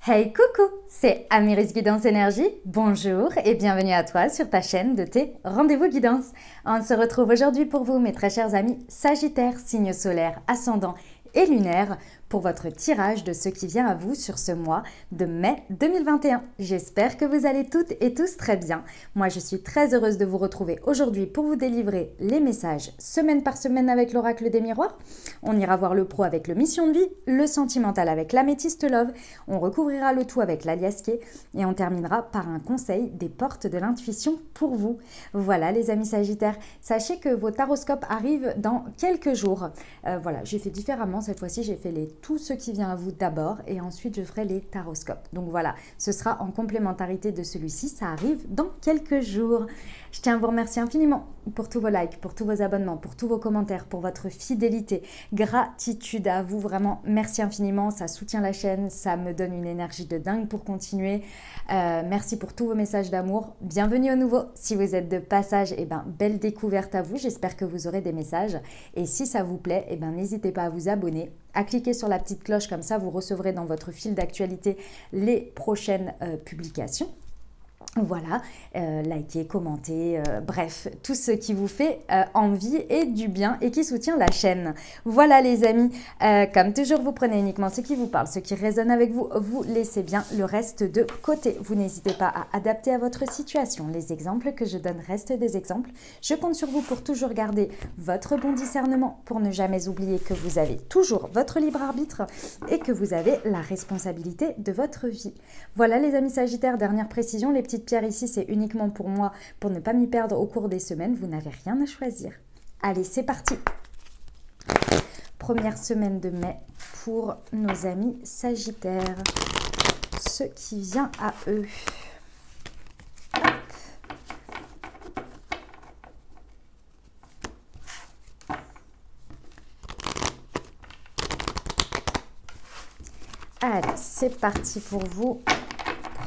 Hey coucou, c'est Amiris Guidance Énergie. Bonjour et bienvenue à toi sur ta chaîne de tes rendez-vous guidance. On se retrouve aujourd'hui pour vous, mes très chers amis Sagittaire, signe solaire, ascendant et lunaire, pour votre tirage de ce qui vient à vous sur ce mois de mai 2021. J'espère que vous allez toutes et tous très bien. Moi, je suis très heureuse de vous retrouver aujourd'hui pour vous délivrer les messages semaine par semaine avec l'oracle des miroirs. On ira voir le pro avec le mission de vie, le sentimental avec l'améthyste love, on recouvrira le tout avec l'aliasqué et on terminera par un conseil des portes de l'intuition pour vous. Voilà les amis Sagittaires, sachez que vos taroscopes arrivent dans quelques jours. Voilà, j'ai fait différemment cette fois-ci, j'ai fait tout ce qui vient à vous d'abord et ensuite je ferai les taroscopes. Donc voilà, ce sera en complémentarité de celui-ci, ça arrive dans quelques jours. Je tiens à vous remercier infiniment pour tous vos likes, pour tous vos abonnements, pour tous vos commentaires, pour votre fidélité. Gratitude à vous, vraiment, merci infiniment, ça soutient la chaîne, ça me donne une énergie de dingue pour continuer. Merci pour tous vos messages d'amour. Bienvenue au nouveau. Si vous êtes de passage, belle découverte à vous. J'espère que vous aurez des messages. Et si ça vous plaît, n'hésitez pas à vous abonner, à cliquer sur la petite cloche, comme ça vous recevrez dans votre fil d'actualité les prochaines publications. Voilà, likez, commentez, bref, tout ce qui vous fait envie et du bien et qui soutient la chaîne. Voilà les amis, comme toujours, vous prenez uniquement ce qui vous parle, ce qui résonne avec vous, vous laissez bien le reste de côté. Vous n'hésitez pas à adapter à votre situation. Les exemples que je donne restent des exemples. Je compte sur vous pour toujours garder votre bon discernement, pour ne jamais oublier que vous avez toujours votre libre arbitre et que vous avez la responsabilité de votre vie. Voilà les amis Sagittaires, dernière précision, les petites pierres ici, c'est uniquement pour moi, pour ne pas m'y perdre au cours des semaines. Vous n'avez rien à choisir. Allez, c'est parti. Première semaine de mai pour nos amis Sagittaires. Ce qui vient à eux. Hop. Allez, c'est parti pour vous.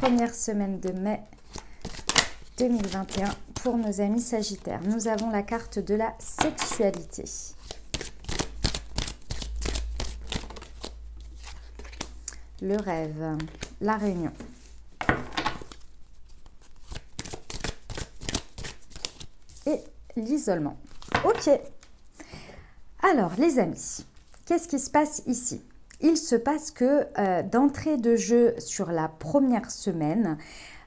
Première semaine de mai 2021 pour nos amis Sagittaires. Nous avons la carte de la sexualité. Le rêve, la réunion. Et l'isolement. Ok. Alors les amis, qu'est-ce qui se passe ici ? Il se passe que d'entrée de jeu sur la première semaine,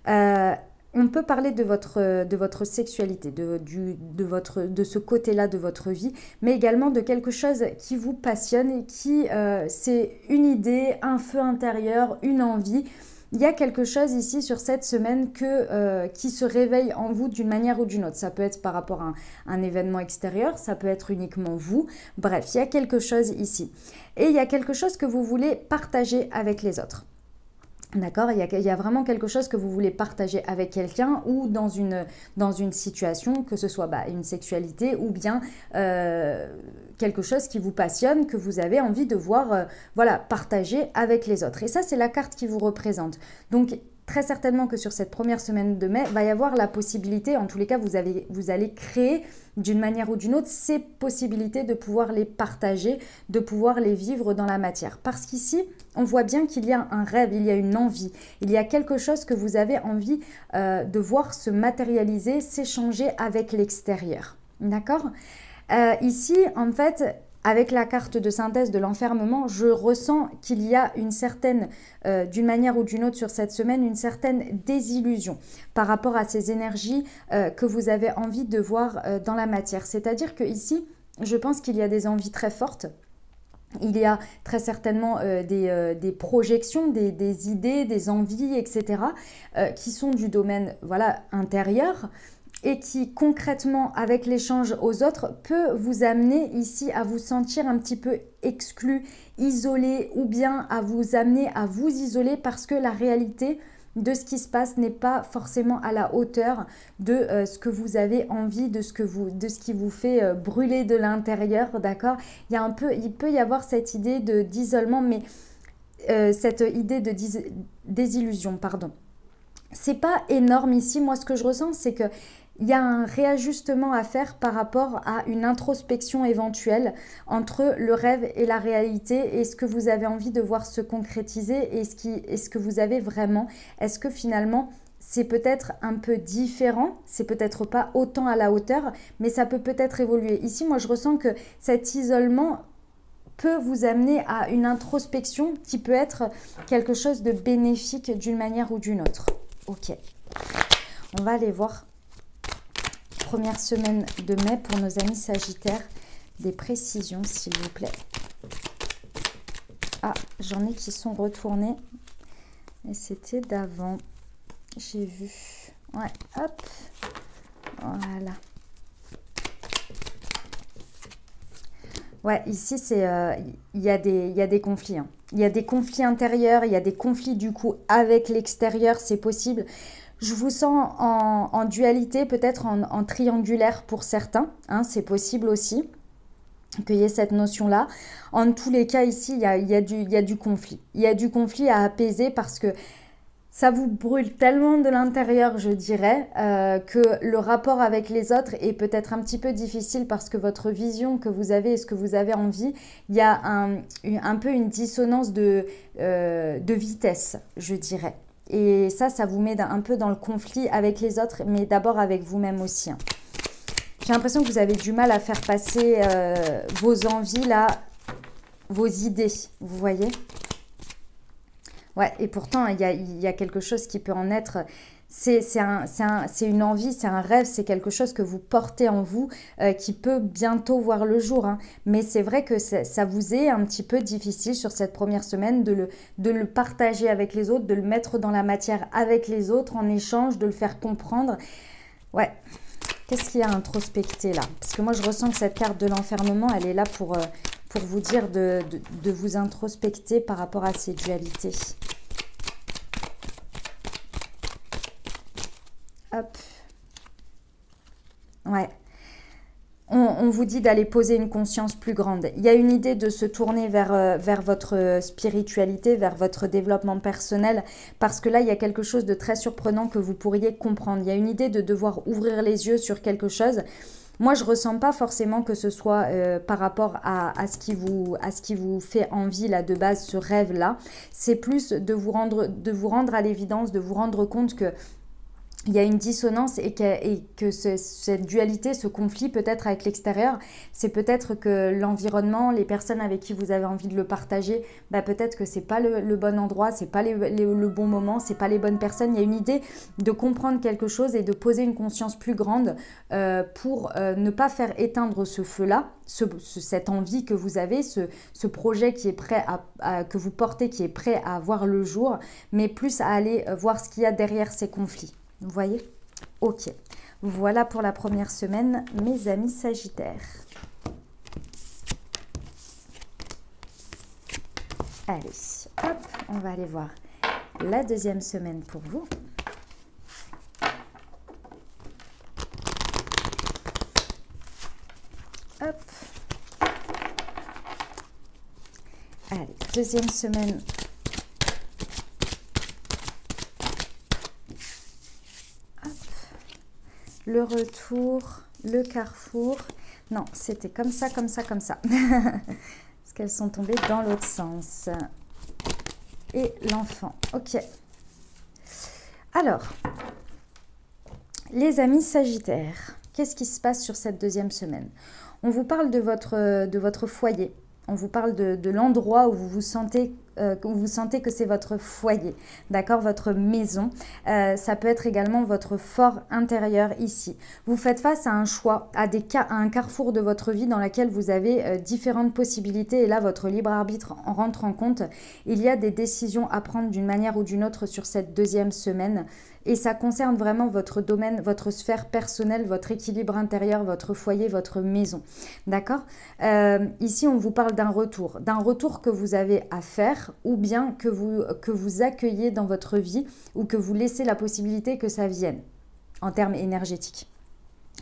on peut parler de votre sexualité, de ce côté-là de votre vie, mais également de quelque chose qui vous passionne et qui, c'est une idée, un feu intérieur, une envie. Il y a quelque chose ici sur cette semaine qui se réveille en vous d'une manière ou d'une autre. Ça peut être par rapport à un événement extérieur, ça peut être uniquement vous. Bref, il y a quelque chose ici. Et il y a quelque chose que vous voulez partager avec les autres. D'accord, il y a vraiment quelque chose que vous voulez partager avec quelqu'un ou dans une situation, que ce soit une sexualité ou bien quelque chose qui vous passionne, que vous avez envie de voir partager avec les autres. Et ça, c'est la carte qui vous représente. Donc, très certainement que sur cette première semaine de mai, va y avoir la possibilité, en tous les cas, vous allez créer d'une manière ou d'une autre ces possibilités de pouvoir les partager, de pouvoir les vivre dans la matière. Parce qu'ici, on voit bien qu'il y a un rêve, il y a une envie, il y a quelque chose que vous avez envie de voir se matérialiser, s'échanger avec l'extérieur. D'accord ? Ici, en fait, avec la carte de synthèse de l'enfermement, je ressens qu'il y a une certaine, d'une manière ou d'une autre sur cette semaine, une certaine désillusion par rapport à ces énergies que vous avez envie de voir dans la matière. C'est-à-dire que ici, je pense qu'il y a des envies très fortes. Il y a très certainement des projections, des idées, des envies, etc. Qui sont du domaine intérieur, et qui concrètement avec l'échange aux autres peut vous amener ici à vous sentir un petit peu exclu, isolé, ou bien à vous amener à vous isoler parce que la réalité de ce qui se passe n'est pas forcément à la hauteur de ce que vous avez envie, de ce qui vous fait brûler de l'intérieur, d'accord ? Il peut y avoir cette idée d'isolement, mais cette idée de désillusion, pardon. c'est pas énorme ici. Moi, ce que je ressens, c'est que il y a un réajustement à faire par rapport à une introspection éventuelle entre le rêve et la réalité et ce que vous avez envie de voir se concrétiser et ce que vous avez vraiment. Est-ce que finalement c'est peut-être un peu différent, c'est peut-être pas autant à la hauteur, mais ça peut peut-être évoluer. Ici, moi je ressens que cet isolement peut vous amener à une introspection qui peut être quelque chose de bénéfique d'une manière ou d'une autre. Ok, on va aller voir première semaine de mai pour nos amis Sagittaires. Des précisions, s'il vous plaît. Ah, j'en ai qui sont retournés. Et c'était d'avant. J'ai vu. Ouais, hop. Voilà. Ouais, ici, il y a des conflits. Hein. Il y a des conflits intérieurs, il y a des conflits du coup avec l'extérieur, c'est possible. Je vous sens en dualité, peut-être en triangulaire pour certains, hein, c'est possible aussi qu'il y ait cette notion-là. En tous les cas, ici, il y a du conflit. Il y a du conflit à apaiser parce que ça vous brûle tellement de l'intérieur, je dirais, que le rapport avec les autres est peut-être un petit peu difficile parce que votre vision que vous avez et ce que vous avez envie, il y a un peu une dissonance de vitesse, je dirais. Et ça vous met un peu dans le conflit avec les autres, mais d'abord avec vous-même aussi. Hein. J'ai l'impression que vous avez du mal à faire passer vos envies, là, vos idées, vous voyez ? Ouais, et pourtant, il y a quelque chose qui peut en être. C'est une envie, c'est un rêve, c'est quelque chose que vous portez en vous qui peut bientôt voir le jour. Hein. Mais c'est vrai que ça vous est un petit peu difficile sur cette première semaine de le partager avec les autres, de le mettre dans la matière avec les autres en échange, de le faire comprendre. Ouais, qu'est-ce qu'il y a à introspecter là? Parce que moi, je ressens que cette carte de l'enfermement, elle est là pour vous dire de vous introspecter par rapport à ces dualités. Hop. Ouais. On vous dit d'aller poser une conscience plus grande. Il y a une idée de se tourner vers votre spiritualité, vers votre développement personnel, parce que là, il y a quelque chose de très surprenant que vous pourriez comprendre. Il y a une idée de devoir ouvrir les yeux sur quelque chose. Moi, je ne ressens pas forcément que ce soit par rapport à ce qui vous fait envie là de base, ce rêve-là. C'est plus de vous rendre à l'évidence, de vous rendre compte que il y a une dissonance et que cette dualité, ce conflit peut-être avec l'extérieur, c'est peut-être que l'environnement, les personnes avec qui vous avez envie de le partager, bah peut-être que c'est pas le bon endroit, c'est pas le bon moment, c'est pas les bonnes personnes. Il y a une idée de comprendre quelque chose et de poser une conscience plus grande pour ne pas faire éteindre ce feu-là, cette envie que vous avez, ce projet qui est prêt que vous portez, qui est prêt à voir le jour, mais plus à aller voir ce qu'il y a derrière ces conflits. Vous voyez? Ok. Voilà pour la première semaine, mes amis Sagittaires. Allez, hop, on va aller voir la deuxième semaine pour vous. Hop. Allez, deuxième semaine. Le retour, le carrefour. Non, c'était comme ça, comme ça, comme ça. Parce qu'elles sont tombées dans l'autre sens. Et l'enfant. Ok. Alors, les amis Sagittaires, qu'est-ce qui se passe sur cette deuxième semaine? On vous parle de votre foyer. On vous parle de l'endroit où vous sentez que c'est votre foyer, d'accord, votre maison. Ça peut être également votre fort intérieur ici. Vous faites face à un choix, à un carrefour de votre vie dans lequel vous avez différentes possibilités et là, votre libre arbitre en rentre en compte. Il y a des décisions à prendre d'une manière ou d'une autre sur cette deuxième semaine et ça concerne vraiment votre domaine, votre sphère personnelle, votre équilibre intérieur, votre foyer, votre maison, d'accord. Ici, on vous parle d'un retour que vous avez à faire ou bien que vous accueillez dans votre vie ou que vous laissez la possibilité que ça vienne en termes énergétiques.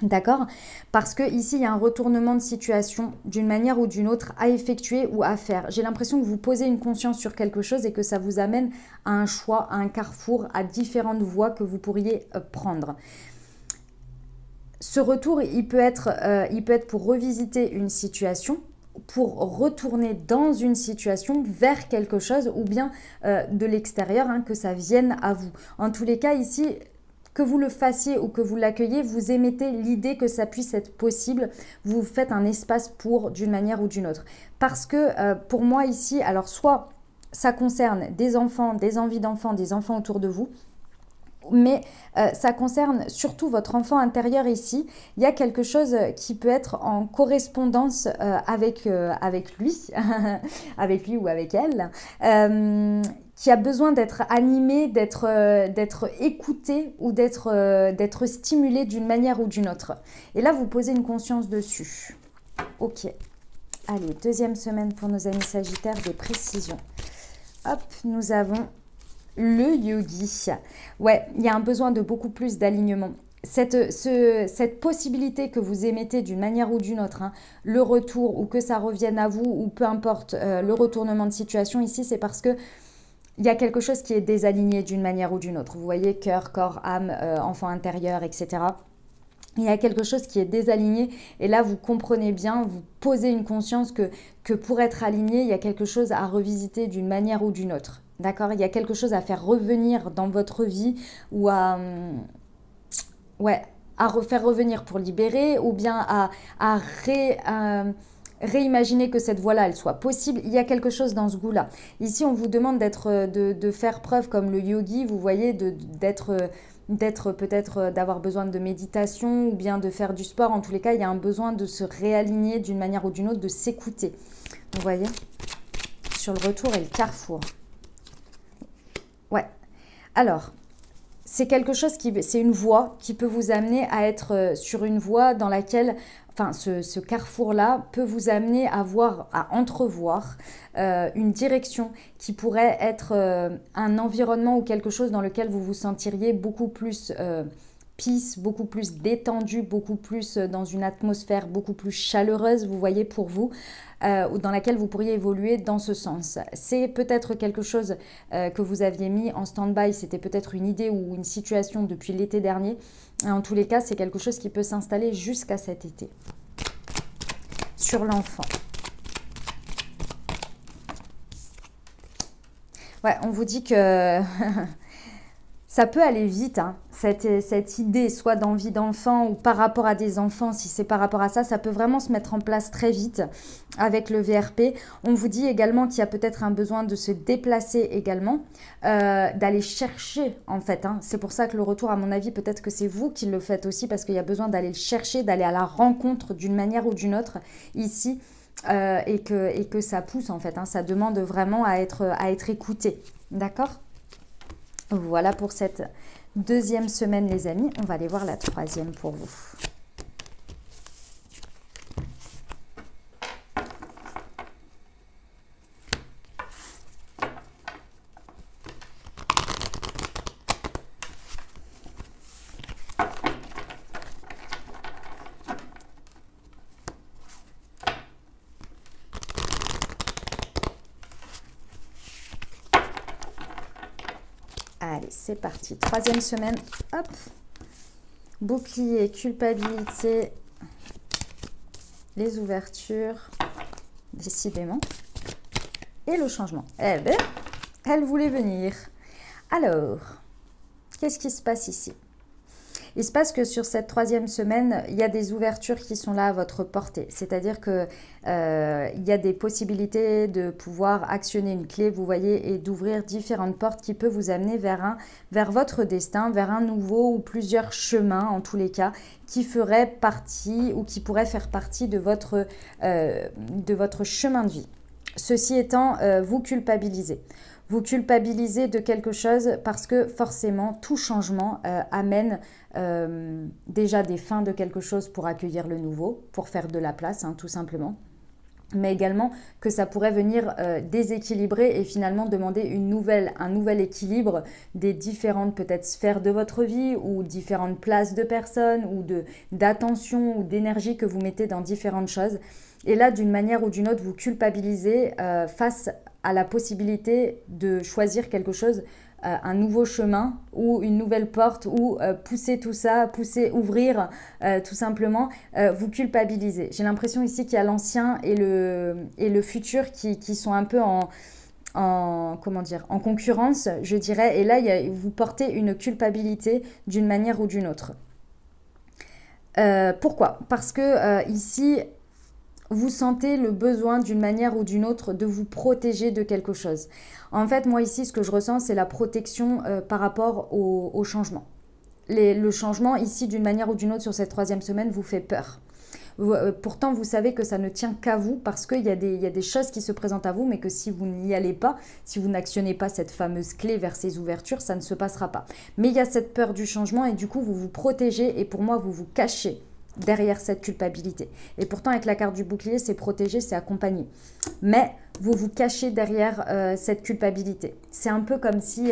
D'accord? Parce que ici, il y a un retournement de situation d'une manière ou d'une autre à effectuer ou à faire. J'ai l'impression que vous posez une conscience sur quelque chose et que ça vous amène à un choix, à un carrefour, à différentes voies que vous pourriez prendre. Ce retour, il peut être pour revisiter une situation, pour retourner dans une situation vers quelque chose ou bien de l'extérieur, hein, que ça vienne à vous. En tous les cas, ici, que vous le fassiez ou que vous l'accueillez, vous émettez l'idée que ça puisse être possible. Vous faites un espace pour d'une manière ou d'une autre. Parce que pour moi ici, alors soit ça concerne des enfants, des envies d'enfants, des enfants autour de vous, mais ça concerne surtout votre enfant intérieur ici. Il y a quelque chose qui peut être en correspondance avec lui, avec lui ou avec elle, qui a besoin d'être animé, d'être écouté ou d'être stimulé d'une manière ou d'une autre. Et là, vous posez une conscience dessus. Ok. Allez, deuxième semaine pour nos amis Sagittaires, des précisions. Hop, nous avons le yogi. Ouais, il y a un besoin de beaucoup plus d'alignement. Cette possibilité que vous émettez d'une manière ou d'une autre, hein, le retour ou que ça revienne à vous ou peu importe le retournement de situation ici, c'est parce que il y a quelque chose qui est désaligné d'une manière ou d'une autre. Vous voyez, cœur, corps, âme, enfant intérieur, etc. Il y a quelque chose qui est désaligné et là, vous comprenez bien, vous posez une conscience que pour être aligné, il y a quelque chose à revisiter d'une manière ou d'une autre. D'accord? Il y a quelque chose à faire revenir dans votre vie ou à refaire revenir pour libérer ou bien à réimaginer que cette voie-là, elle soit possible. Il y a quelque chose dans ce goût-là. Ici, on vous demande de faire preuve comme le yogi, vous voyez, d'être peut-être d'avoir besoin de méditation ou bien de faire du sport. En tous les cas, il y a un besoin de se réaligner d'une manière ou d'une autre, de s'écouter. Vous voyez? Sur le retour et le carrefour. Ouais. Alors, c'est quelque chose c'est une voie qui peut vous amener à être sur une voie dans laquelle, enfin, ce carrefour-là peut vous amener à entrevoir une direction qui pourrait être un environnement ou quelque chose dans lequel vous vous sentiriez beaucoup plus peace, beaucoup plus détendu, beaucoup plus dans une atmosphère beaucoup plus chaleureuse, vous voyez, pour vous, dans laquelle vous pourriez évoluer dans ce sens. C'est peut-être quelque chose que vous aviez mis en stand-by, c'était peut-être une idée ou une situation depuis l'été dernier. En tous les cas, c'est quelque chose qui peut s'installer jusqu'à cet été. Sur l'enfant. Ouais, on vous dit que ça peut aller vite, hein, cette idée, soit d'envie d'enfant ou par rapport à des enfants, si c'est par rapport à ça, ça peut vraiment se mettre en place très vite avec le VRP. On vous dit également qu'il y a peut-être un besoin de se déplacer également, d'aller chercher en fait. Hein. C'est pour ça que le retour, à mon avis, peut-être que c'est vous qui le faites aussi parce qu'il y a besoin d'aller le chercher, d'aller à la rencontre d'une manière ou d'une autre ici. Et que ça pousse en fait, hein. Ça demande vraiment à être écouté. D'accord ? Voilà pour cette deuxième semaine les amis. On va aller voir la troisième pour vous. Allez, c'est parti. Troisième semaine. Hop. Bouclier, culpabilité, les ouvertures, décidément. Et le changement. Eh bien, elle voulait venir. Alors, qu'est-ce qui se passe ici? Il se passe que sur cette troisième semaine, il y a des ouvertures qui sont là à votre portée. C'est-à-dire qu'il y a des possibilités de pouvoir actionner une clé, vous voyez, et d'ouvrir différentes portes qui peuvent vous amener vers votre destin, vers un nouveau ou plusieurs chemins, en tous les cas, qui feraient partie ou qui pourraient faire partie de votre chemin de vie. Ceci étant, vous culpabilisez. Vous culpabilisez de quelque chose parce que forcément, tout changement amène déjà des fins de quelque chose pour accueillir le nouveau, pour faire de la place, hein, tout simplement. mais également que ça pourrait venir déséquilibrer et finalement demander un nouvel équilibre des différentes peut-être sphères de votre vie ou différentes places de personnes ou d'attention ou d'énergie que vous mettez dans différentes choses. Et là, d'une manière ou d'une autre, vous culpabilisez face à la possibilité de choisir quelque chose, un nouveau chemin ou une nouvelle porte ou pousser tout ça, ouvrir tout simplement, vous culpabilisez. J'ai l'impression ici qu'il y a l'ancien et le futur qui sont un peu comment dire, en concurrence, je dirais. Et là, vous portez une culpabilité d'une manière ou d'une autre. Pourquoi? Parce que ici, vous sentez le besoin d'une manière ou d'une autre de vous protéger de quelque chose. En fait, moi ici, ce que je ressens, c'est la protection par rapport au changement. Le changement ici, d'une manière ou d'une autre, sur cette 3e semaine, vous fait peur. Pourtant, vous savez que ça ne tient qu'à vous parce qu'il y a des choses qui se présentent à vous, mais que si vous n'y allez pas, si vous n'actionnez pas cette fameuse clé vers ces ouvertures, ça ne se passera pas. Mais il y a cette peur du changement et du coup, vous vous protégez et pour moi, vous vous cachez derrière cette culpabilité. Et pourtant, avec la carte du bouclier, c'est protéger, c'est accompagner. Mais vous vous cachez derrière cette culpabilité. C'est un peu comme si...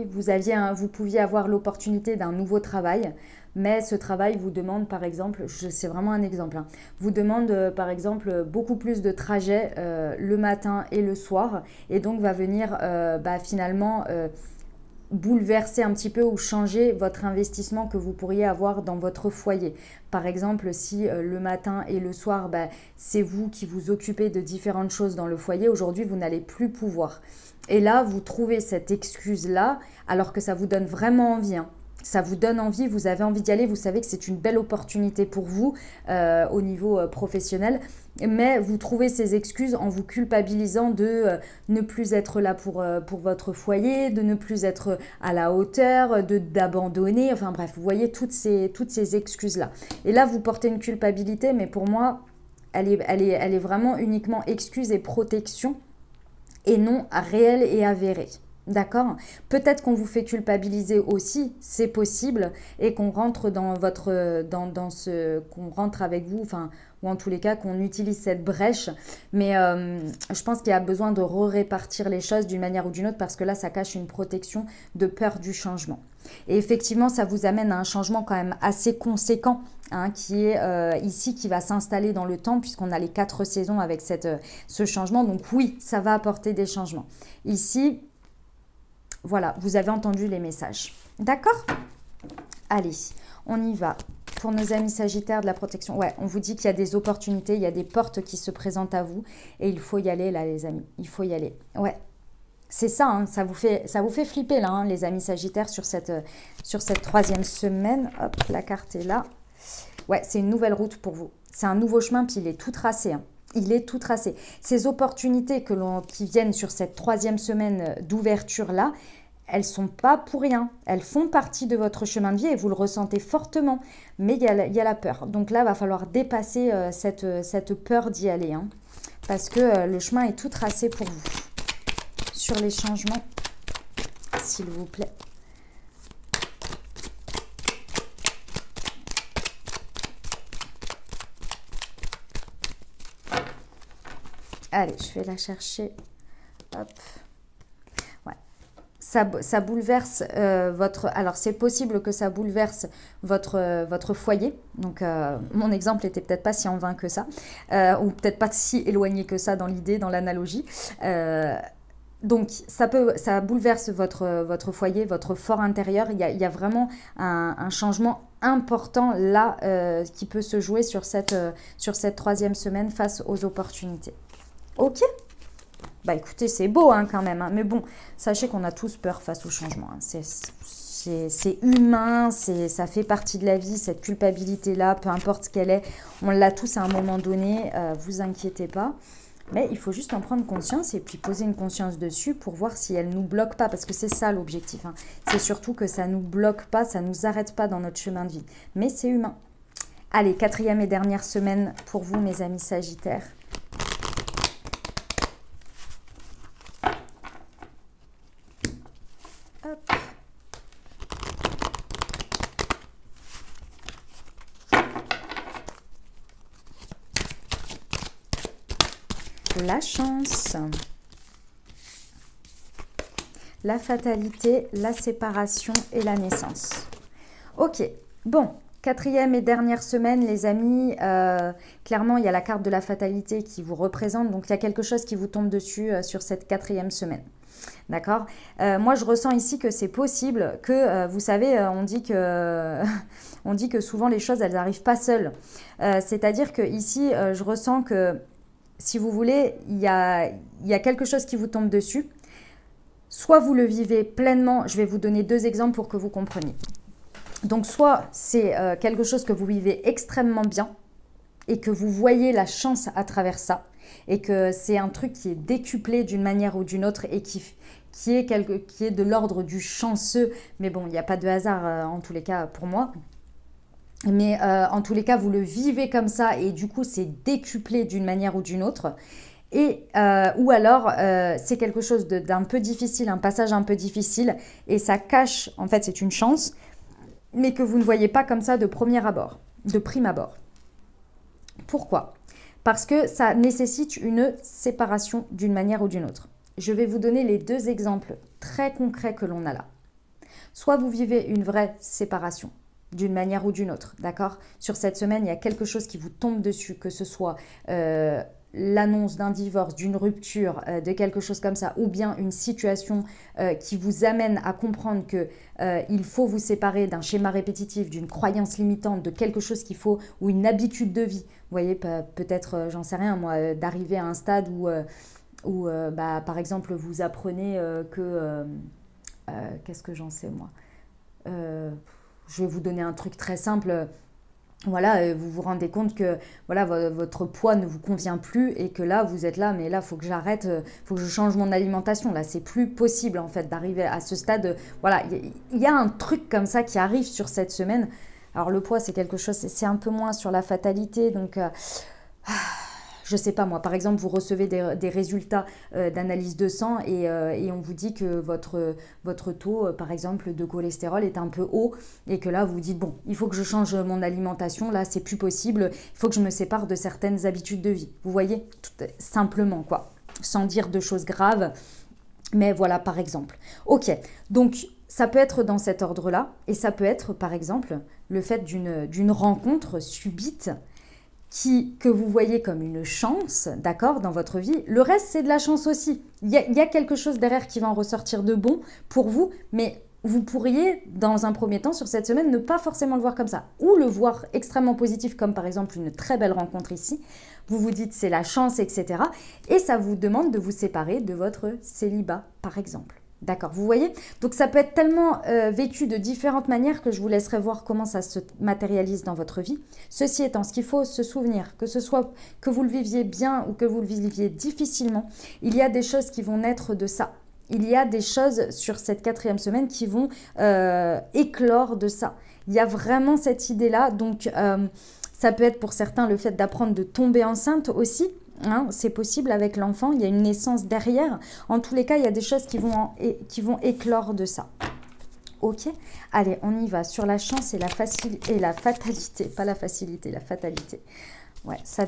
vous pouviez avoir l'opportunité d'un nouveau travail, mais ce travail vous demande par exemple, c'est vraiment un exemple, hein, vous demande par exemple beaucoup plus de trajets le matin et le soir, et donc va venir finalement bouleverser un petit peu ou changer votre investissement que vous pourriez avoir dans votre foyer. Par exemple, si le matin et le soir, c'est vous qui vous occupez de différentes choses dans le foyer, aujourd'hui vous n'allez plus pouvoir. Et là, vous trouvez cette excuse-là, alors que ça vous donne vraiment envie. Hein. Ça vous donne envie, vous avez envie d'y aller, vous savez que c'est une belle opportunité pour vous au niveau professionnel. Mais vous trouvez ces excuses en vous culpabilisant de ne plus être là pour votre foyer, de ne plus être à la hauteur, d'abandonner. Enfin bref, vous voyez toutes ces excuses-là. Et là, vous portez une culpabilité, mais pour moi, elle est vraiment uniquement excuse et protection, et non réel et avéré. D'accord? Peut-être qu'on vous fait culpabiliser aussi, c'est possible, et qu'on rentre qu'on rentre avec vous, enfin, ou en tous les cas qu'on utilise cette brèche. Mais je pense qu'il y a besoin de répartir les choses d'une manière ou d'une autre parce que là, ça cache une protection de peur du changement. Et effectivement, ça vous amène à un changement quand même assez conséquent, hein, qui est ici, qui va s'installer dans le temps puisqu'on a les 4 saisons avec ce changement. Donc oui, ça va apporter des changements. Ici, voilà, vous avez entendu les messages. D'accord? Allez, on y va. Pour nos amis Sagittaires de la protection, ouais, on vous dit qu'il y a des opportunités, il y a des portes qui se présentent à vous et il faut y aller là, les amis. Il faut y aller. Ouais, c'est ça, hein, ça vous fait flipper là, hein, les amis Sagittaires, sur cette 3e semaine. Hop, la carte est là. Ouais, c'est une nouvelle route pour vous. C'est un nouveau chemin, puis il est tout tracé, hein. Il est tout tracé. Ces opportunités qui viennent sur cette 3e semaine d'ouverture-là, elles ne sont pas pour rien. Elles font partie de votre chemin de vie et vous le ressentez fortement. Mais il y a la peur. Donc là, il va falloir dépasser cette peur d'y aller. Hein, parce que le chemin est tout tracé pour vous. Sur les changements, s'il vous plaît. Allez, je vais la chercher. Hop. Ouais. Ça bouleverse votre... Alors, c'est possible que ça bouleverse votre foyer. Donc, mon exemple n'était peut-être pas si en vain que ça. Ou peut-être pas si éloigné que ça dans l'idée, dans l'analogie. Donc, ça bouleverse votre foyer, votre fort intérieur. Il y a vraiment un changement important là qui peut se jouer sur cette 3e semaine face aux opportunités. Ok? Bah écoutez, c'est beau hein, quand même. Hein. Mais bon, sachez qu'on a tous peur face au changement. Hein. C'est humain, ça fait partie de la vie, cette culpabilité-là, peu importe ce qu'elle est. On l'a tous à un moment donné, vous inquiétez pas. Mais il faut juste en prendre conscience et puis poser une conscience dessus pour voir si elle ne nous bloque pas. Parce que c'est ça l'objectif. Hein. C'est surtout que ça ne nous bloque pas, ça ne nous arrête pas dans notre chemin de vie. Mais c'est humain. Allez, 4e et dernière semaine pour vous, mes amis Sagittaires. Hop. la chance, la fatalité, la séparation et la naissance. Ok, bon, quatrième et dernière semaine, les amis, clairement, il y a la carte de la fatalité qui vous représente, donc il y a quelque chose qui vous tombe dessus sur cette quatrième semaine. D'accord. Moi, je ressens ici que c'est possible que, vous savez, on dit que souvent les choses, elles n'arrivent pas seules. C'est-à-dire que ici, je ressens que, si vous voulez, il y a quelque chose qui vous tombe dessus. Soit vous le vivez pleinement, je vais vous donner deux exemples pour que vous compreniez. Donc, soit c'est quelque chose que vous vivez extrêmement bien et que vous voyez la chance à travers ça, et que c'est un truc qui est décuplé d'une manière ou d'une autre et qui est de l'ordre du chanceux. Mais bon, il n'y a pas de hasard en tous les cas pour moi. Mais en tous les cas, vous le vivez comme ça et du coup, c'est décuplé d'une manière ou d'une autre. Et, ou alors, c'est quelque chose d'un peu difficile, un passage un peu difficile et ça cache, en fait, c'est une chance, mais que vous ne voyez pas comme ça de premier abord, de prime abord. Pourquoi ? Parce que ça nécessite une séparation d'une manière ou d'une autre. Je vais vous donner les deux exemples très concrets que l'on a là. Soit vous vivez une vraie séparation d'une manière ou d'une autre, d'accord ? Sur cette semaine, il y a quelque chose qui vous tombe dessus, que ce soit l'annonce d'un divorce, d'une rupture, de quelque chose comme ça, ou bien une situation qui vous amène à comprendre que il faut vous séparer d'un schéma répétitif, d'une croyance limitante, de quelque chose qu'il faut, ou une habitude de vie. Vous voyez, peut-être, j'en sais rien, moi, d'arriver à un stade où par exemple, vous apprenez qu'est-ce que j'en sais, moi je vais vous donner un truc très simple. Voilà, vous vous rendez compte que voilà, votre poids ne vous convient plus et que là, vous êtes là, mais là, il faut que j'arrête, il faut que je change mon alimentation. Là, c'est plus possible, en fait, d'arriver à ce stade. Voilà, il y a un truc comme ça qui arrive sur cette semaine. Alors, le poids, c'est quelque chose, c'est un peu moins sur la fatalité. Donc, je sais pas moi, par exemple, vous recevez des résultats d'analyse de sang et on vous dit que votre taux, par exemple, de cholestérol est un peu haut et que là, vous vous dites, bon, il faut que je change mon alimentation, là, c'est plus possible, il faut que je me sépare de certaines habitudes de vie. Vous voyez, tout simplement, quoi, sans dire de choses graves, mais voilà, par exemple. Ok, donc ça peut être dans cet ordre-là et ça peut être, par exemple, le fait d'une rencontre subite que vous voyez comme une chance, d'accord, dans votre vie. Le reste, c'est de la chance aussi. Il y a quelque chose derrière qui va en ressortir de bon pour vous, mais vous pourriez, dans un premier temps, sur cette semaine, ne pas forcément le voir comme ça, ou le voir extrêmement positif, comme par exemple une très belle rencontre ici. Vous vous dites c'est la chance, etc. Et ça vous demande de vous séparer de votre célibat, par exemple. D'accord, vous voyez? Donc ça peut être tellement vécu de différentes manières que je vous laisserai voir comment ça se matérialise dans votre vie. Ceci étant, ce qu'il faut se souvenir, que ce soit que vous le viviez bien ou que vous le viviez difficilement, il y a des choses qui vont naître de ça. Il y a des choses sur cette quatrième semaine qui vont éclore de ça. Il y a vraiment cette idée-là. Donc ça peut être pour certains le fait d'apprendre de tomber enceinte aussi. Hein, c'est possible avec l'enfant, il y a une naissance derrière. En tous les cas, il y a des choses qui vont éclore de ça. Ok, allez, on y va sur la chance et la fatalité. Pas la facilité, la fatalité. Ouais, ça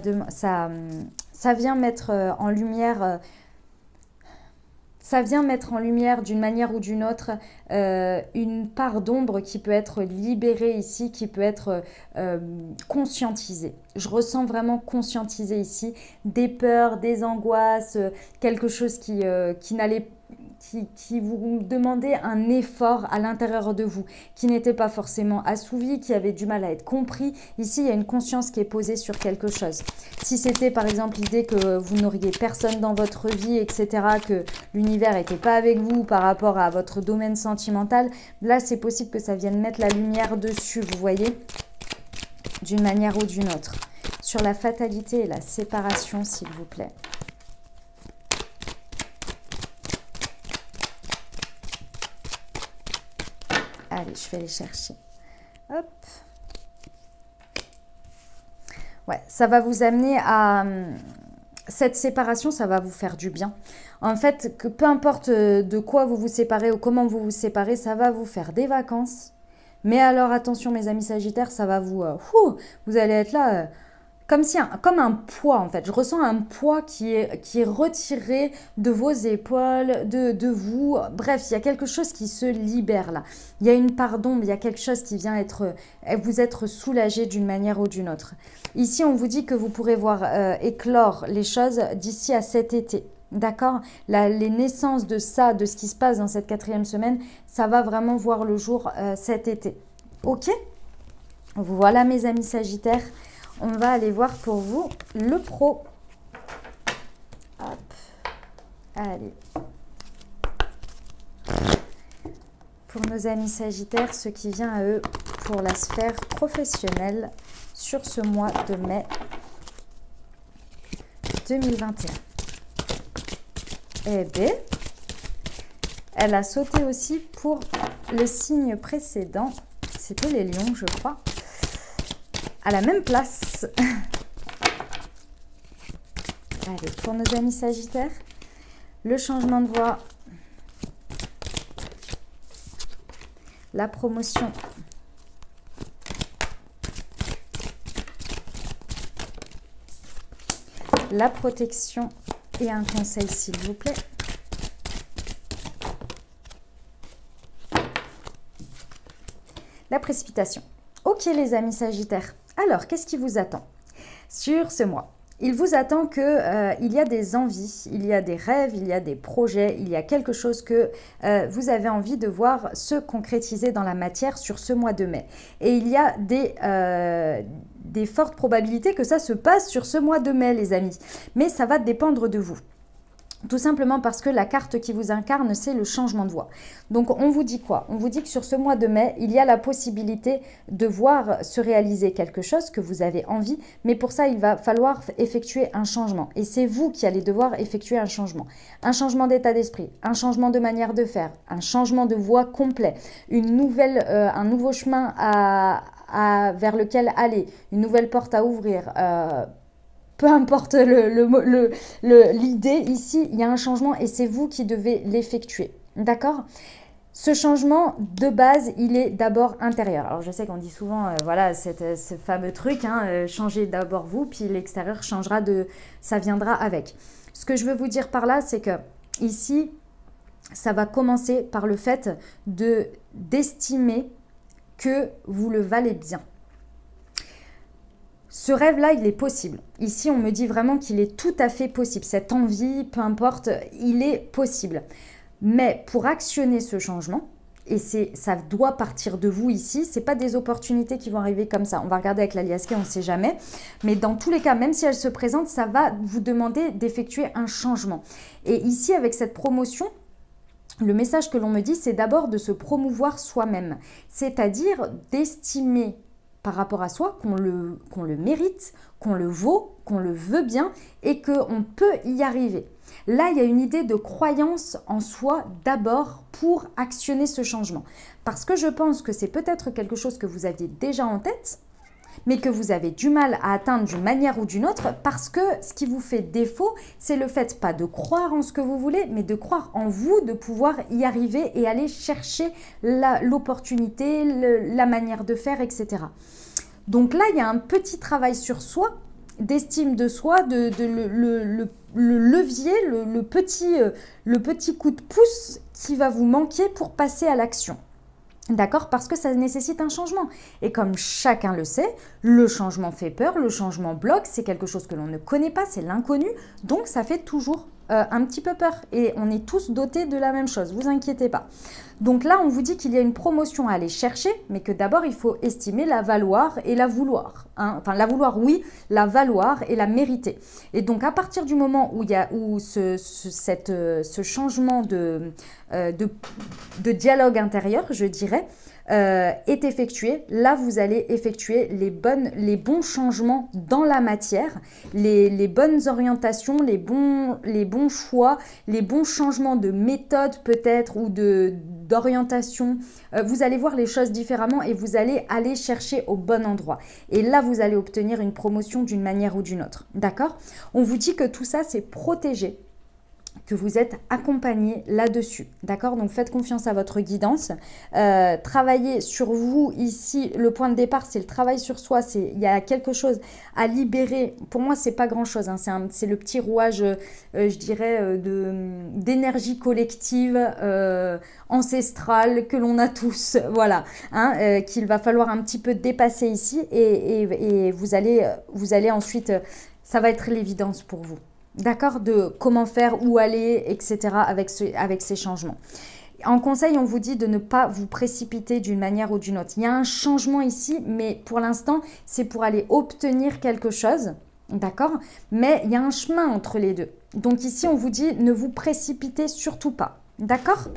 vient mettre en lumière... Ça vient mettre en lumière d'une manière ou d'une autre une part d'ombre qui peut être libérée ici, qui peut être conscientisée. Je ressens vraiment conscientiser ici des peurs, des angoisses, quelque chose qui vous demandait un effort à l'intérieur de vous, qui n'était pas forcément assouvi, qui avait du mal à être compris. Ici, il y a une conscience qui est posée sur quelque chose. Si c'était par exemple l'idée que vous n'auriez personne dans votre vie, etc., que l'univers n'était pas avec vous par rapport à votre domaine sentimental, là, c'est possible que ça vienne mettre la lumière dessus, vous voyez, d'une manière ou d'une autre. Sur la fatalité et la séparation, s'il vous plaît. Allez, je vais les chercher. Hop. Ouais, ça va vous amener à... Cette séparation, ça va vous faire du bien. En fait, que peu importe de quoi vous vous séparez ou comment vous vous séparez, ça va vous faire des vacances. Mais alors, attention mes amis Sagittaires, ça va vous... vous allez être là... comme si comme un poids en fait. Je ressens un poids qui est retiré de vos épaules, de vous. Bref, il y a quelque chose qui se libère là. Il y a une part d'ombre, il y a quelque chose qui vient vous être soulagé d'une manière ou d'une autre. Ici, on vous dit que vous pourrez voir éclore les choses d'ici à cet été. D'accord? Les naissances de ça, de ce qui se passe dans cette 4e semaine, ça va vraiment voir le jour cet été. Ok? Voilà mes amis Sagittaires. On va aller voir pour vous le pro. Hop. Allez. Pour nos amis Sagittaires, ce qui vient à eux pour la sphère professionnelle sur ce mois de mai 2021. Eh bien, elle a sauté aussi pour le signe précédent. C'était les lions, je crois. À la même place. Allez, pour nos amis Sagittaires, le changement de voie, la promotion, la protection et un conseil s'il vous plaît. La précipitation. Ok les amis Sagittaires. Alors, qu'est-ce qui vous attend sur ce mois? Il vous attend qu'il y a des envies, il y a des rêves, il y a des projets, il y a quelque chose que vous avez envie de voir se concrétiser dans la matière sur ce mois de mai. Et il y a des fortes probabilités que ça se passe sur ce mois de mai, les amis. Mais ça va dépendre de vous. Tout simplement parce que la carte qui vous incarne, c'est le changement de voie. Donc, on vous dit quoi? On vous dit que sur ce mois de mai, il y a la possibilité de voir se réaliser quelque chose que vous avez envie. Mais pour ça, il va falloir effectuer un changement. Et c'est vous qui allez devoir effectuer un changement. Un changement d'état d'esprit, un changement de manière de faire, un changement de voie complet, un nouveau chemin vers lequel aller, une nouvelle porte à ouvrir, peu importe l'idée, ici, il y a un changement et c'est vous qui devez l'effectuer. D'accord? Ce changement, de base, il est d'abord intérieur. Alors, je sais qu'on dit souvent, voilà, ce fameux truc, hein, changez d'abord vous, puis l'extérieur changera ça viendra avec. Ce que je veux vous dire par là, c'est que ici, ça va commencer par le fait d'estimer que vous le valez bien. Ce rêve-là, il est possible. Ici, on me dit vraiment qu'il est tout à fait possible. Cette envie, peu importe, il est possible. Mais pour actionner ce changement, et ça doit partir de vous ici, ce n'est pas des opportunités qui vont arriver comme ça. On va regarder avec l'alias K, on ne sait jamais. Mais dans tous les cas, même si elle se présente, ça va vous demander d'effectuer un changement. Et ici, avec cette promotion, le message que l'on me dit, c'est d'abord de se promouvoir soi-même. C'est-à-dire d'estimer par rapport à soi, qu'on le mérite, qu'on le vaut, qu'on le veut bien et qu'on peut y arriver. Là, il y a une idée de croyance en soi d'abord pour actionner ce changement. Parce que je pense que c'est peut-être quelque chose que vous aviez déjà en tête, mais que vous avez du mal à atteindre d'une manière ou d'une autre parce que ce qui vous fait défaut, c'est le fait pas de croire en ce que vous voulez, mais de croire en vous, de pouvoir y arriver et aller chercher l'opportunité, la manière de faire, etc. Donc là, il y a un petit travail sur soi, d'estime de soi, le levier, le petit coup de pouce qui va vous manquer pour passer à l'action. D'accord? Parce que ça nécessite un changement. Et comme chacun le sait, le changement fait peur, le changement bloque, c'est quelque chose que l'on ne connaît pas, c'est l'inconnu. Donc ça fait toujours un petit peu peur. Et on est tous dotés de la même chose, vous inquiétez pas. Donc là, on vous dit qu'il y a une promotion à aller chercher, mais que d'abord, il faut estimer la valoir et la vouloir. Hein. Enfin, la vouloir, oui, la valoir et la mériter. Et donc, à partir du moment où ce changement de dialogue intérieur, je dirais, est effectué, là vous allez effectuer les bons changements dans la matière, les bonnes orientations, les bons choix, les bons changements de méthode peut-être ou d'orientation. Vous allez voir les choses différemment et vous allez aller chercher au bon endroit. Et là vous allez obtenir une promotion d'une manière ou d'une autre. D'accord? On vous dit que tout ça c'est protégé, que vous êtes accompagné là-dessus. D'accord? Donc faites confiance à votre guidance. Travaillez sur vous ici. Le point de départ, c'est le travail sur soi. Il y a quelque chose à libérer. Pour moi, c'est pas grand-chose. Hein. C'est le petit rouage, je dirais, d'énergie collective, ancestrale que l'on a tous. Voilà. Hein, qu'il va falloir un petit peu dépasser ici et vous allez ensuite, ça va être l'évidence pour vous. D'accord? De comment faire, où aller, etc. avec ces changements. En conseil, on vous dit de ne pas vous précipiter d'une manière ou d'une autre. Il y a un changement ici, mais pour l'instant, c'est pour aller obtenir quelque chose. D'accord? Mais il y a un chemin entre les deux. Donc ici, on vous dit ne vous précipitez surtout pas. D'accord?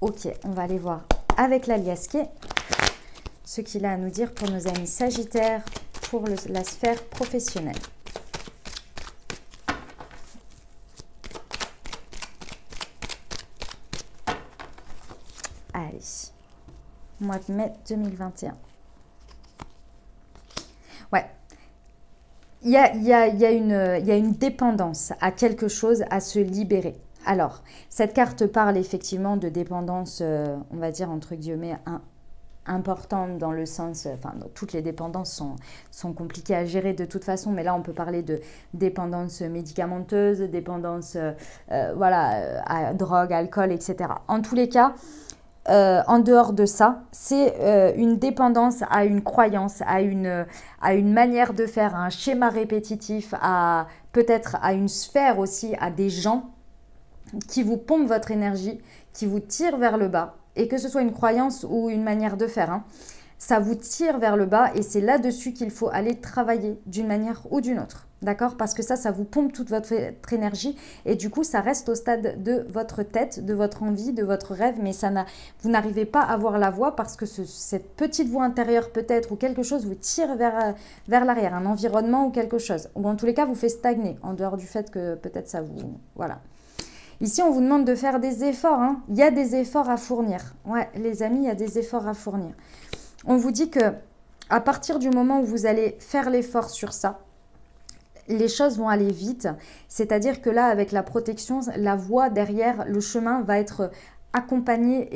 Ok, on va aller voir avec l'aliasqué ce qu'il a à nous dire pour nos amis Sagittaires pour la sphère professionnelle. Allez, mois de mai 2021. Ouais, il y a une dépendance à quelque chose à se libérer. Alors, cette carte parle effectivement de dépendance, on va dire entre guillemets, importante dans le sens, enfin toutes les dépendances sont compliquées à gérer de toute façon, mais là on peut parler de dépendance médicamenteuse, dépendance voilà, à drogue, alcool, etc. En tous les cas, en dehors de ça, c'est une dépendance à une croyance, à une manière de faire, à un schéma répétitif, peut-être à une sphère aussi, à des gens qui vous pompent votre énergie, qui vous tirent vers le bas, et que ce soit une croyance ou une manière de faire, hein, ça vous tire vers le bas et c'est là-dessus qu'il faut aller travailler d'une manière ou d'une autre. D'accord? Parce que ça vous pompe toute votre énergie et du coup, ça reste au stade de votre tête, de votre envie, de votre rêve, mais vous n'arrivez pas à voir la voie parce que cette petite voix intérieure peut-être ou quelque chose vous tire vers l'arrière, un environnement ou quelque chose. Ou en tous les cas, vous fait stagner en dehors du fait que peut-être ça vous... Voilà. Ici, on vous demande de faire des efforts. Hein. Il y a des efforts à fournir. Ouais, les amis, il y a des efforts à fournir. On vous dit que à partir du moment où vous allez faire l'effort sur ça, les choses vont aller vite. C'est-à-dire que là, avec la protection, la voie derrière, le chemin va être accompagné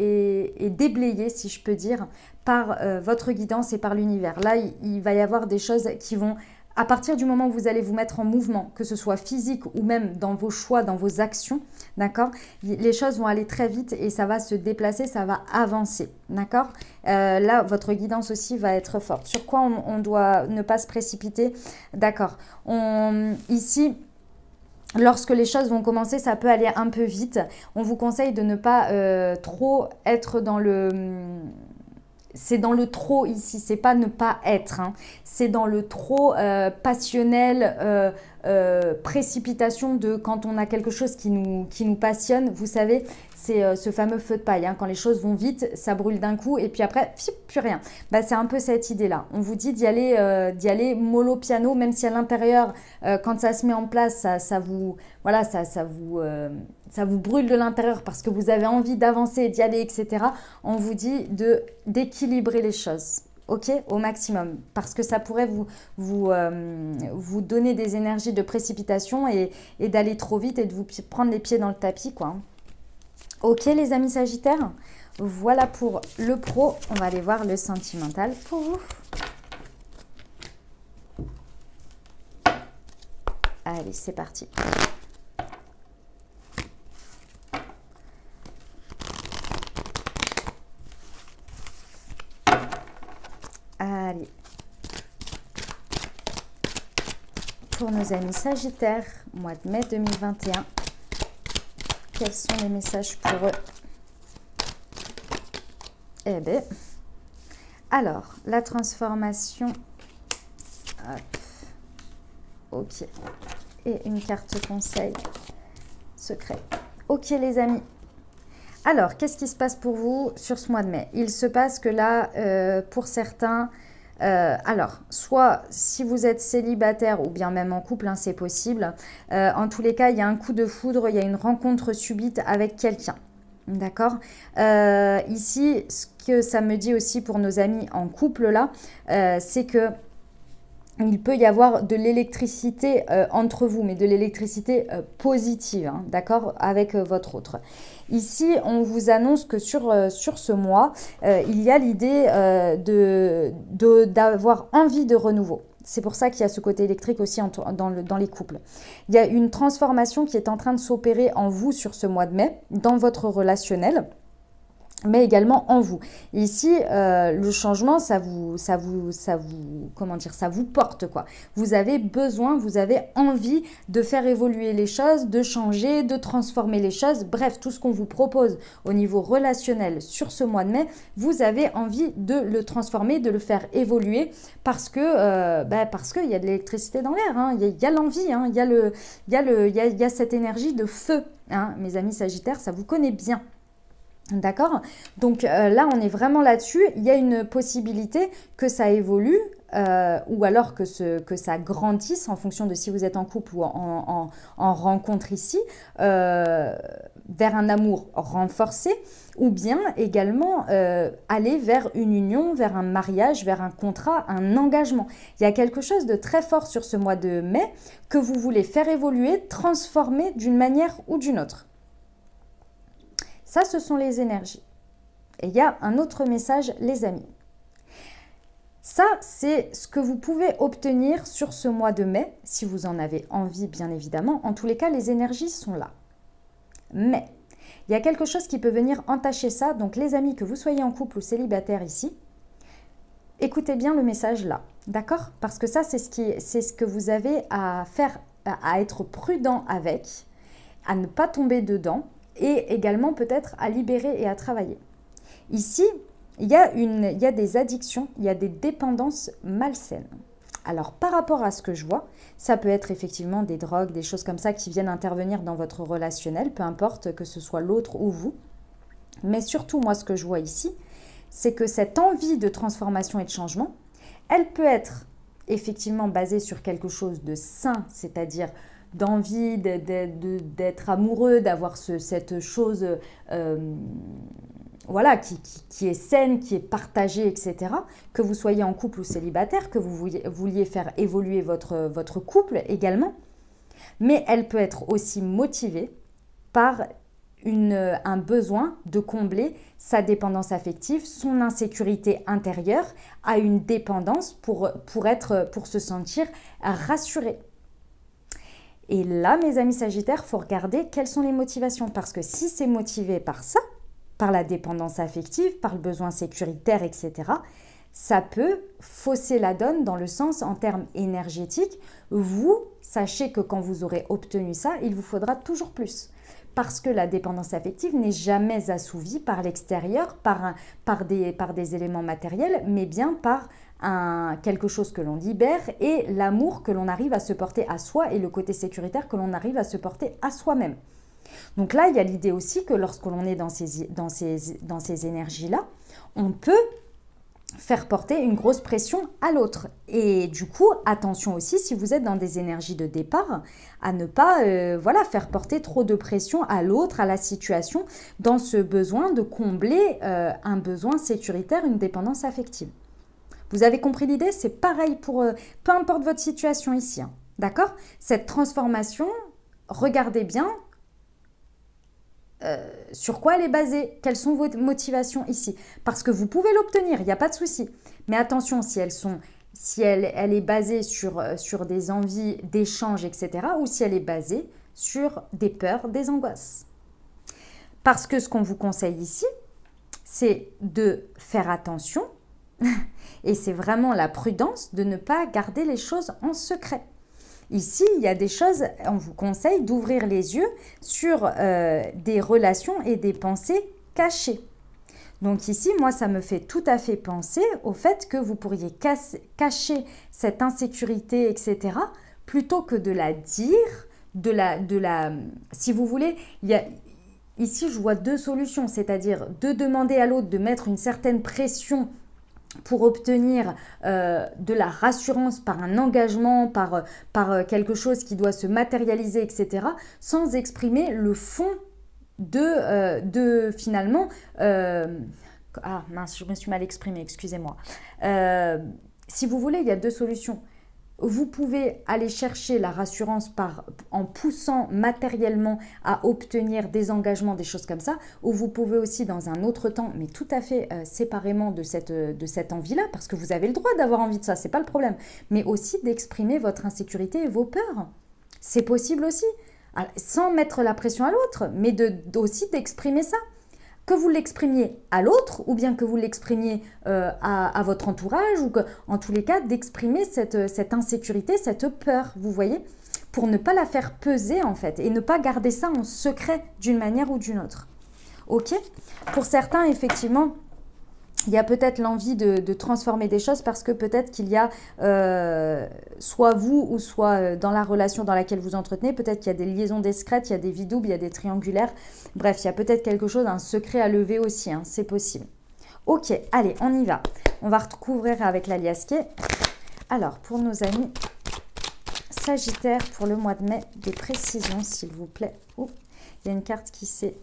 et déblayé, si je peux dire, par votre guidance et par l'univers. Là, il va y avoir des choses qui vont... À partir du moment où vous allez vous mettre en mouvement, que ce soit physique ou même dans vos choix, dans vos actions, d'accord, les choses vont aller très vite et ça va se déplacer, ça va avancer, d'accord. Là, votre guidance aussi va être forte. Sur quoi on doit ne pas se précipiter, d'accord. Ici, lorsque les choses vont commencer, ça peut aller un peu vite. On vous conseille de ne pas trop être dans le... C'est dans le trop ici, c'est pas ne pas être, hein. C'est dans le trop passionnel, précipitation de quand on a quelque chose qui nous passionne. Vous savez, c'est ce fameux feu de paille, hein. Quand les choses vont vite, ça brûle d'un coup et puis après, plus rien. Bah, c'est un peu cette idée-là. On vous dit d'y aller mollo piano, même si à l'intérieur, quand ça se met en place, ça vous brûle de l'intérieur parce que vous avez envie d'avancer, d'y aller, etc. On vous dit d'équilibrer les choses, ok, au maximum, parce que ça pourrait vous donner des énergies de précipitation et d'aller trop vite et de vous prendre les pieds dans le tapis, quoi. Ok, les amis Sagittaires, voilà pour le pro. On va aller voir le sentimental pour vous. Allez, c'est parti. Allez. Pour nos amis Sagittaires, mois de mai 2021, quels sont les messages pour eux? Eh bien, alors, la transformation. Hop. Ok. Et une carte conseil secret. Ok, les amis. Alors, qu'est-ce qui se passe pour vous sur ce mois de mai? Il se passe que là, pour certains, alors, soit si vous êtes célibataire ou bien même en couple, hein, c'est possible. En tous les cas, il y a un coup de foudre, il y a une rencontre subite avec quelqu'un. D'accord. Ici, ce que ça me dit aussi pour nos amis en couple là, c'est que il peut y avoir de l'électricité entre vous, mais de l'électricité positive, hein, d'accord, avec votre autre. Ici, on vous annonce que sur ce mois, il y a l'idée d'avoir envie de renouveau. C'est pour ça qu'il y a ce côté électrique aussi dans les couples. Il y a une transformation qui est en train de s'opérer en vous sur ce mois de mai, dans votre relationnel, mais également en vous. Ici, le changement, ça vous porte, quoi. Vous avez besoin, vous avez envie de faire évoluer les choses, de changer, de transformer les choses. Bref, tout ce qu'on vous propose au niveau relationnel sur ce mois de mai, vous avez envie de le transformer, de le faire évoluer parce qu'il y a de l'électricité dans l'air, hein. Il y a l'envie, hein. Il y a cette énergie de feu, hein. Mes amis Sagittaires, ça vous connaît bien. D'accord? Donc là, on est vraiment là-dessus. Il y a une possibilité que ça évolue ou alors que ça grandisse en fonction de si vous êtes en couple ou en rencontre ici, vers un amour renforcé ou bien également aller vers une union, vers un mariage, vers un contrat, un engagement. Il y a quelque chose de très fort sur ce mois de mai que vous voulez faire évoluer, transformer d'une manière ou d'une autre. Ça, ce sont les énergies. Et il y a un autre message, les amis. Ça, c'est ce que vous pouvez obtenir sur ce mois de mai, si vous en avez envie, bien évidemment. En tous les cas, les énergies sont là. Mais il y a quelque chose qui peut venir entacher ça. Donc, les amis, que vous soyez en couple ou célibataire ici, écoutez bien le message là. D'accord? Parce que ça, c'est ce que vous avez à faire, à être prudent avec, à ne pas tomber dedans, et également peut-être à libérer et à travailler. Ici, il y a des addictions, il y a des dépendances malsaines. Alors, par rapport à ce que je vois, ça peut être effectivement des drogues, des choses comme ça qui viennent intervenir dans votre relationnel, peu importe que ce soit l'autre ou vous. Mais surtout, moi, ce que je vois ici, c'est que cette envie de transformation et de changement, elle peut être effectivement basée sur quelque chose de sain, c'est-à-dire d'envie d'être amoureux, d'avoir cette chose voilà, qui est saine, qui est partagée, etc. Que vous soyez en couple ou célibataire, que vous vouliez faire évoluer votre couple également. Mais elle peut être aussi motivée par un besoin de combler sa dépendance affective, son insécurité intérieure, à une dépendance pour se sentir rassuré. Et là, mes amis Sagittaires, il faut regarder quelles sont les motivations. Parce que si c'est motivé par ça, par la dépendance affective, par le besoin sécuritaire, etc., ça peut fausser la donne dans le sens, en termes énergétiques. Vous, sachez que quand vous aurez obtenu ça, il vous faudra toujours plus. Parce que la dépendance affective n'est jamais assouvie par l'extérieur, par des éléments matériels, mais bien par quelque chose que l'on libère et l'amour que l'on arrive à se porter à soi et le côté sécuritaire que l'on arrive à se porter à soi-même. Donc là, il y a l'idée aussi que lorsque l'on est dans ces énergies-là, on peut faire porter une grosse pression à l'autre. Et du coup, attention aussi, si vous êtes dans des énergies de départ, à ne pas faire porter trop de pression à l'autre, à la situation, dans ce besoin de combler un besoin sécuritaire, une dépendance affective. Vous avez compris l'idée? C'est pareil pour peu importe votre situation ici. Hein, d'accord? Cette transformation, regardez bien sur quoi elle est basée, quelles sont vos motivations ici. Parce que vous pouvez l'obtenir, il n'y a pas de souci. Mais attention, si elle est basée sur des envies d'échange, etc. ou si elle est basée sur des peurs, des angoisses. Parce que ce qu'on vous conseille ici, c'est de faire attention et c'est vraiment la prudence de ne pas garder les choses en secret. Ici, il y a des choses, on vous conseille d'ouvrir les yeux sur des relations et des pensées cachées. Donc ici, moi, ça me fait tout à fait penser au fait que vous pourriez cacher cette insécurité, etc., plutôt que de la dire, si vous voulez, ici, je vois deux solutions, c'est-à-dire de demander à l'autre de mettre une certaine pression pour obtenir de la rassurance par un engagement, par quelque chose qui doit se matérialiser, etc., sans exprimer le fond de finalement... mince, je me suis mal exprimée, excusez-moi. Si vous voulez, il y a deux solutions. Vous pouvez aller chercher la rassurance en poussant matériellement à obtenir des engagements, des choses comme ça, ou vous pouvez aussi dans un autre temps, mais tout à fait séparément de cette envie-là, parce que vous avez le droit d'avoir envie de ça, c'est pas le problème, mais aussi d'exprimer votre insécurité et vos peurs. C'est possible aussi, sans mettre la pression à l'autre, mais aussi d'exprimer ça. Que vous l'exprimiez à l'autre ou bien que vous l'exprimiez à votre entourage ou que, en tous les cas, d'exprimer cette insécurité, cette peur, vous voyez, pour ne pas la faire peser en fait et ne pas garder ça en secret d'une manière ou d'une autre. Ok? Pour certains, effectivement, il y a peut-être l'envie de transformer des choses parce que peut-être qu'il y a, soit vous ou soit dans la relation dans laquelle vous entretenez, peut-être qu'il y a des liaisons discrètes, il y a des vies doubles, il y a des triangulaires. Bref, il y a peut-être quelque chose, un secret à lever aussi, hein, c'est possible. Ok, allez, on y va. On va recouvrir avec l'aliasqué. Alors, pour nos amis Sagittaires, pour le mois de mai, des précisions, s'il vous plaît. Oh, il y a une carte qui s'est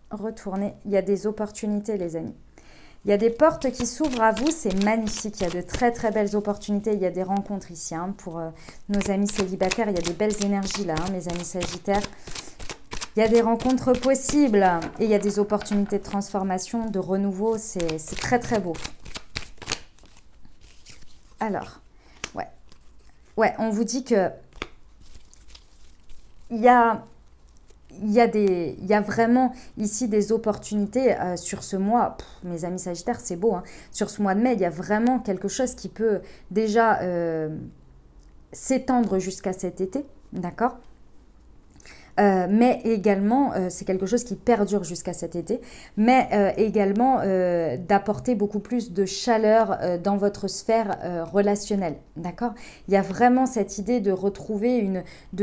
retournée. Il y a des opportunités, les amis. Il y a des portes qui s'ouvrent à vous, c'est magnifique. Il y a de très très belles opportunités. Il y a des rencontres ici. Hein, pour nos amis célibataires, il y a des belles énergies là, hein, mes amis Sagittaires. Il y a des rencontres possibles et il y a des opportunités de transformation, de renouveau. C'est très très beau. Alors, ouais, on vous dit que il y a vraiment ici des opportunités sur ce mois. Mes amis Sagittaires, c'est beau. Hein. Sur ce mois de mai, il y a vraiment quelque chose qui peut déjà s'étendre jusqu'à cet été. D'accord ? Mais également, c'est quelque chose qui perdure jusqu'à cet été, mais également d'apporter beaucoup plus de chaleur dans votre sphère relationnelle, d'accord? Il y a vraiment cette idée de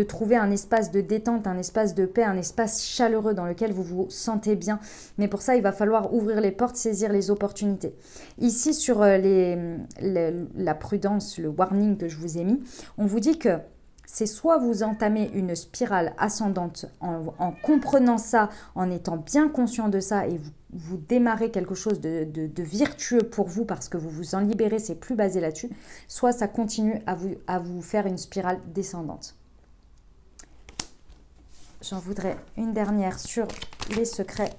trouver un espace de détente, un espace de paix, un espace chaleureux dans lequel vous vous sentez bien. Mais pour ça, il va falloir ouvrir les portes, saisir les opportunités. Ici, sur la prudence, le warning que je vous ai mis, on vous dit que c'est soit vous entamez une spirale ascendante en comprenant ça, en étant bien conscient de ça et vous démarrez quelque chose de virtueux pour vous parce que vous vous en libérez, c'est plus basé là-dessus, soit ça continue à vous faire une spirale descendante. J'en voudrais une dernière sur les secrets.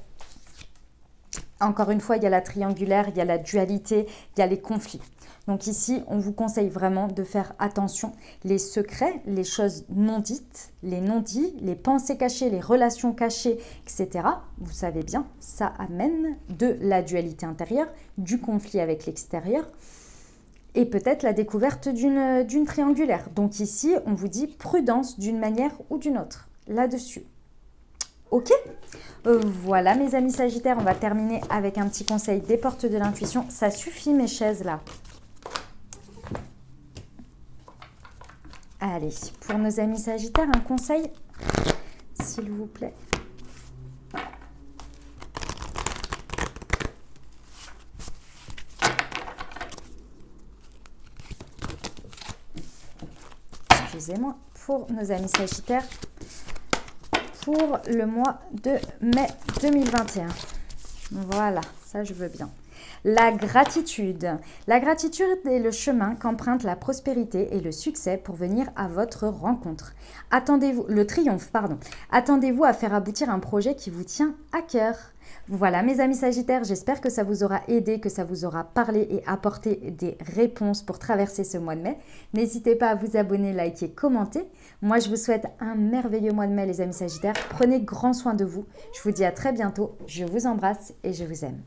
Encore une fois, il y a la triangulaire, il y a la dualité, il y a les conflits. Donc ici, on vous conseille vraiment de faire attention. Les secrets, les choses non dites, les non-dits, les pensées cachées, les relations cachées, etc. Vous savez bien, ça amène de la dualité intérieure, du conflit avec l'extérieur et peut-être la découverte d'une triangulaire. Donc ici, on vous dit prudence d'une manière ou d'une autre là-dessus. Ok, voilà mes amis Sagittaires, on va terminer avec un petit conseil des portes de l'intuition. Ça suffit mes chaises là. Allez, pour nos amis Sagittaires, un conseil, s'il vous plaît. Excusez-moi, pour nos amis Sagittaires, pour le mois de mai 2021. Voilà, ça je veux bien. La gratitude. La gratitude est le chemin qu'emprunte la prospérité et le succès pour venir à votre rencontre. Le triomphe, pardon. Attendez-vous à faire aboutir un projet qui vous tient à cœur. Voilà mes amis Sagittaires, j'espère que ça vous aura aidé, que ça vous aura parlé et apporté des réponses pour traverser ce mois de mai. N'hésitez pas à vous abonner, liker, commenter. Moi je vous souhaite un merveilleux mois de mai les amis Sagittaires. Prenez grand soin de vous. Je vous dis à très bientôt. Je vous embrasse et je vous aime.